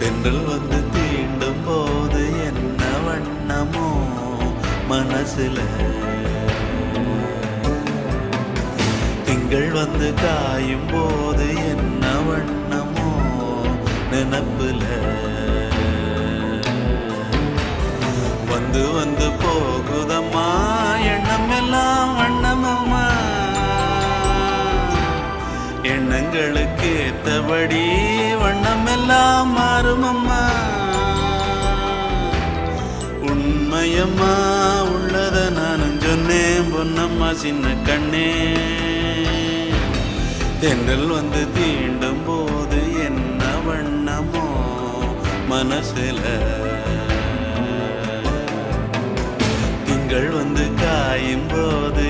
தென்றல் வந்து தீண்டும் போது என்ன வண்ணமோ மனசுல, திங்கள் வந்து காயும் போது என்ன வண்ணமோ நினப்புல, வந்து வந்து போகுதம்மா எண்ணம் எல்லாம் வண்ணமம்மா, எண்ணங்களுக்கு ஏத்தபடி வண்ணம் எல்லாம் மாறுமம்மா. உண்மையம்மா உள்ளத நானும் சொன்னேன் பொன்னம்மா சின்ன கண்ணே, தென்றல் வந்து தீண்டும் போது என்ன வண்ணமோ மனசுல, திங்கள் வந்து காயும் போது